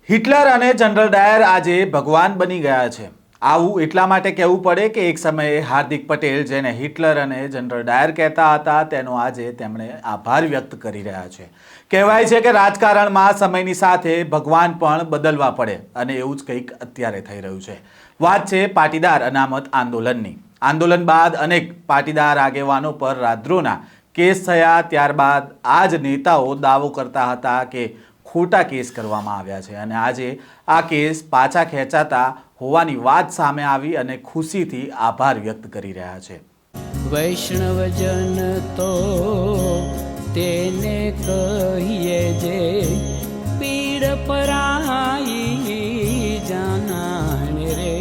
Hitler અને general ડાયર આજે ભગવાન બની ગયા છે। આવું એટલા માટે કહેવું પડે કે એક સમયે હાર્દિક પટેલ જેને હિટલર અને જનરલ ડાયર કહેતા હતા તેનો આજે તેમણે આભાર વ્યક્ત કરી રહ્યા છે। કહેવાય છે કે રાજકારણમાં સમયની સાથે ભગવાન પણ બદલવા પડે અને એવું જ કંઈક અત્યારે થઈ રહ્યું છે। વાત છે પાટીદાર અનામત આંદોલનની। આંદોલન બાદ અનેક પાટીદાર આગેવાનો પર રાદ્રોના કેસ થયા, ત્યારબાદ આ જ નેતાઓ દાવો કરતા હતા કે खोटा केस करवामां आव्या छे अने आजे आ केस पाछा खेंचाता होवानी वात सामे आवी अने खुशीथी आभार व्यक्त करी रह्या छे। वैष्णवजन तो तेने कहिए जे पीड़ पराई जाने रे।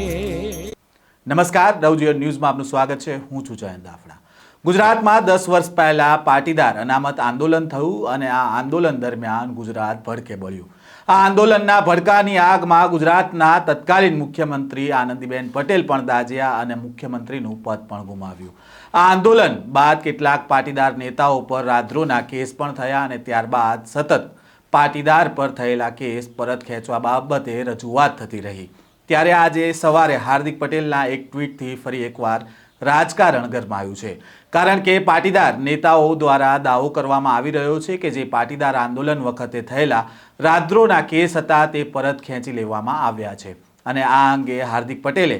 नमस्कार, नवजीवन न्यूज में आपनुं स्वागत है। हूँ छुं जयंत दाफड़ा। गुजरात में 10 वर्ष पहला पाटीदार अनामत आंदोलन थयुं अने आ आंदोलन दरमियान गुजरात भड़के बळ्युं। आ आंदोलनना भड़कानी आगमां गुजरातना तत्कालीन मुख्यमंत्री आनंदीबेन पटेल पण दाज्या अने मुख्यमंत्रीनुं पद पण गुमाव्युं। आ आंदोलन बाद केटलाक पाटीदार नेताओ पर राद्रोना केस पण थया अने त्यारबाद सतत पाटीदार पर थयेला केस परत खेंचवा बाबते रजूआत थती रही। त्यारे आजे सवारे हार्दिक पटेलना एक ट्वीटथी फरी एकवार राजकारण गरमायुं छे, कारण के पाटीदार नेताओं द्वारा दावो करवामां आवी रह्यो छे के जे पाटीदार आंदोलन वखते थयेला राद्रोना केस हता ते परत खेंची लेवामां आव्या छे। अने आ अंगे हार्दिक पटेले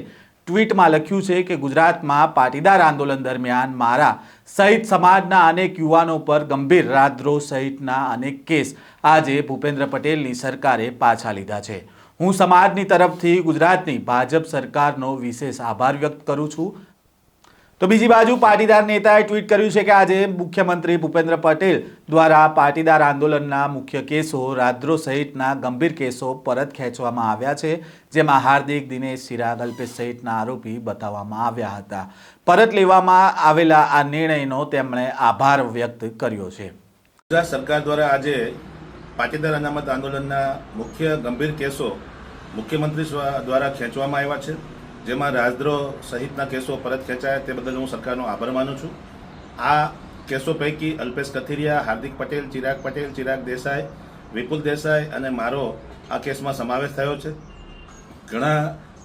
ट्वीटमां लख्युं छे के गुजरातमां पाटीदार आंदोलन दरमियान मारा सहित समाजना अनेक युवानो पर गंभीर राद्रो सहितना अनेक केस आजे भूपेन्द्र पटेलनी सरकारे पाछा लीधा छे। हूँ समाजनी तरफथी गुजरातनी भाजप सरकारनो विशेष आभार व्यक्त करूं छुं। तो बीजी बाजू पाटीदार नेताए ट्वीट कर्युं छे के आजे मुख्यमंत्री भूपेन्द्र पटेल द्वारा पाटीदार आंदोलनना मुख्य केसो राद्रो सहितना गंभीर केसो परत खेंचवामां आव्या छे, जेमां हार्दिक, दिनेश, चिराग, अल्पेश सहितना आरोपी बताववामां आव्या हता। परत लेवामां आवेला आ निर्णयनो તેમણે आभार व्यक्त कर्यो छे। गुजरात सरकार द्वारा आज पाटीदार अनामत आंदोलनना मुख्य गंभीर केसो मुख्यमंत्री द्वारा खेंचवामां आव्या छे, जेमां राजद्रोह सहितना केसो परत खेंचाया ते बदल हूँ सरकारनो आभार मानु छूं। आ केसो पैकी अल्पेश कथीरिया, हार्दिक पटेल, चिराग देसाई, विपुल देसाई अने मारो आ केसमां समावेश थयो छे। घणा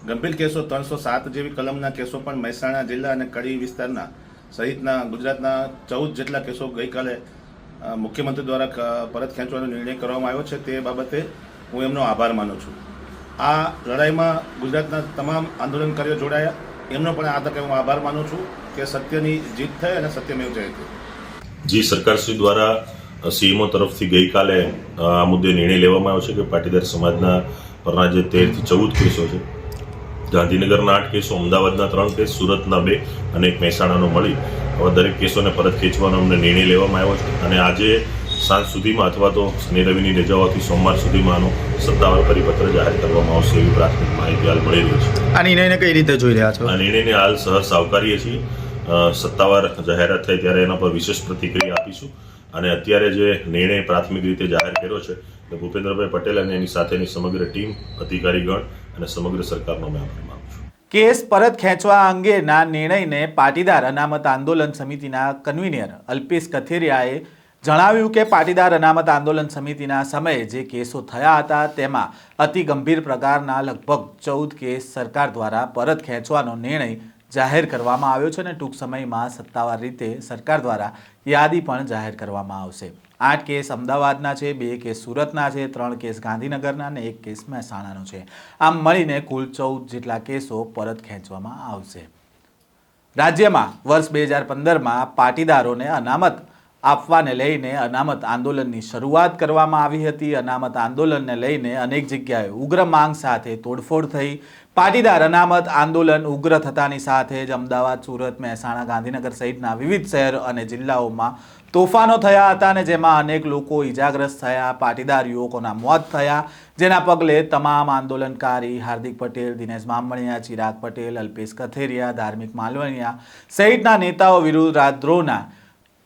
गंभीर केसो 307 जेवी कलमना केसो पण महेसाणा जिल्ला अने कड़ी विस्ताરના सहितना गुजरातना 14 जेटला केसो गईकाले मुख्यमंत्री द्वारा परत खेंचવાનો निर्णय કરવામાં આવ્યો છે તે બાબતે હું એમનો આભાર માનું છું। આ લડાઈમાં ગુજરાતના તમામ આંદોલનકારીઓ જોડાયા, એમનો પણ આ તકે હું આભાર માનું છું કે સત્યની જીત થઈ અને સત્યમેવ જયતે। जी सरकारश्री द्वारा सीएमओ तरफथी गईकाले आ मुद्दे निर्णय लेवामां આવ્યો છે કે પાટીદાર સમાજના પરના જે 13 થી 14 કેસો છે, ગાંધીનગરના 8 કેસો, અમદાવાદના 3 કેસ, સુરતના 2 અને એક મહેસાણાનો મળી હવે દરેક કેસોને પરત ખેંચવાનો અમને નિર્ણય લેવામાં આવ્યો છે અને આજે સાંજ સુધીમાં અથવા તો શનિ રવિની રજાઓથી સોમવાર સુધીમાં આનો સત્તાવાર પરિપત્ર જાહેર કરવામાં આવશે એવી પ્રાથમિક માહિતી હાલ મળી રહી છે। આ નિર્ણયને કઈ રીતે જોઈ રહ્યા છો? આ નિર્ણયને હાલ સહર્ષ આવકારીએ છીએ। સત્તાવાર જાહેરાત થાય ત્યારે એના પર વિશેષ પ્રતિક્રિયા આપીશું અને અત્યારે જે નિર્ણય પ્રાથમિક રીતે જાહેર કર્યો છે તે ભૂપેન્દ્રભાઈ પટેલ અને એની સાથેની સમગ્ર ટીમ, અધિકારીગણ અને સમગ્ર સરકારનો મેં આભાર માનું છું। केस परत खेंचवा अंगेना निर्णयने पाटीदार अनामत आंदोलन समितिना कन्वीनर अल्पेश कथेरियाए जणाव्युं के पाटीदार अनामत आंदोलन समितिना समये जे केसो थया हता तेमां अति गंभीर प्रकारना लगभग 14 केस सरकार द्वारा परत खेंचवानो निर्णय जाहेर करवामां आव्यो छे अने टूंक समयमां सत्तावार रीते सरकार द्वारा यादी पण जाहेर करवामां आवशे। 8 केस अमदावादना छे, 2 केस सूरतना छे, 3 केस गांधीनगरना अने 1 केस महेसाणानो छे। आम मळीने कुल 14 जेटला केसो परत खेंचवामां आवशे। राज्यमां वर्ष 2015 में पाटीदारोने अनामत आपवाने लईने अनामत आंदोलननी शरूआत करवामां आवी हती। अनामत आंदोलनने लईने अनेक जग्याए उग्र मांग साथे तोड़फोड़ थई। पाटीदार अनामत आंदोलन उग्र थतानी साथे ज अमदावाद, सूरत, महेसाणा, गांधीनगर सहितना विविध शहर अने जिल्लाओमां तोफानो थया हता अने जेमां अनेक लोको इजाग्रस्त थया, पाटीदार युवकोना मौत थया, जेना पगले तमाम आंदोलनकारी हार्दिक पटेल, दिनेश बामणिया, चिराग पटेल, अल्पेश कथेरिया, धार्मिक मालवणिया सहितना नेताओ विरुद्ध राद्रोना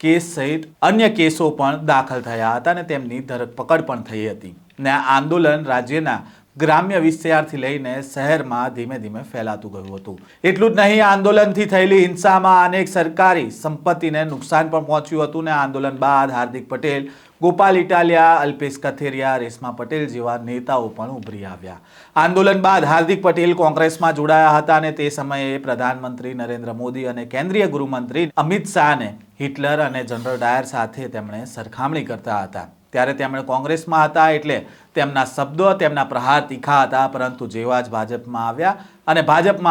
केस सहित अन्य केसो पण दाखल थया हता अने तेमनी धरपकड़ पण थई हती ने आ आंदोलन राज्यना ग्राम्य विस्तारथी लईने शहेरमां धीमे धीमे फैलातुं गयुं हतुं। एटલું જ નહીં, आंदोलनथी थयेली हिंसामां अनेक सरकारी संपत्तिने नुकसान पण पहोंच्युं हतुं ने आंदोलन बाद हार्दिक पटेल ગોપાલ ઇટાલિયા, અલ્પેશ કથેરિયા, રેશમા પટેલ જેવા નેતાઓ પણ ઉભરી આવ્યા. આંદોલન બાદ હાર્દિક પટેલ કોંગ્રેસમાં જોડાયા હતા અને તે સમયે પ્રધાનમંત્રી નરેન્દ્ર મોદી અને કેન્દ્રીય ગૃહમંત્રી અમિત શાહને હિટલર અને જનરલ ડાયર સાથે તેમણે સરખામણી કરતા હતા. ત્યારે તેમણે કોંગ્રેસમાં હતા એટલે તેમના શબ્દો, તેમના પ્રહાર તીખા હતા, પરંતુ જેવા જ ભાજપમાં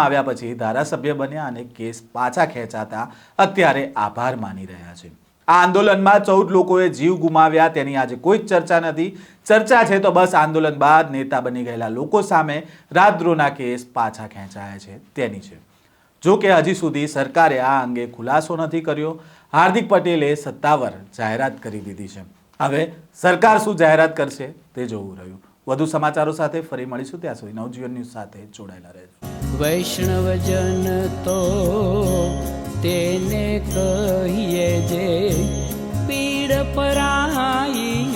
આવ્યા પછી ધારાસભ્ય બન્યા અને કેસ પાછા ખેંચાતા અત્યારે આભાર માની રહ્યા છે. આ આંદોલનમાં 14 લોકોએ જીવ ગુમાવ્યા તેની આજે કોઈ જ ચર્ચા નથી. ચર્ચા છે તો બસ આંદોલન બાદ નેતા બની ગયેલા લોકો સામે રાજદ્રોહના કેસ પાછા ખેંચાયા છે તેની છે. જો કે હજી સુધી સરકારે આ અંગે ખુલાસો નથી કર્યો. હાર્દિક પટેલે સત્તાવાર જાહેરાત કરી દીધી છે. હવે સરકાર શું જાહેરાત કરશે તે જોવું રહ્યું. વધુ સમાચારો સાથે ફરી મળીશું. ત્યાં સુધી નવજીવન ન્યૂઝ સાથે જોડાયેલા રહેજો. વૈષ્ણવજન તો તેને કહીએ જે પીડ પરાઈ.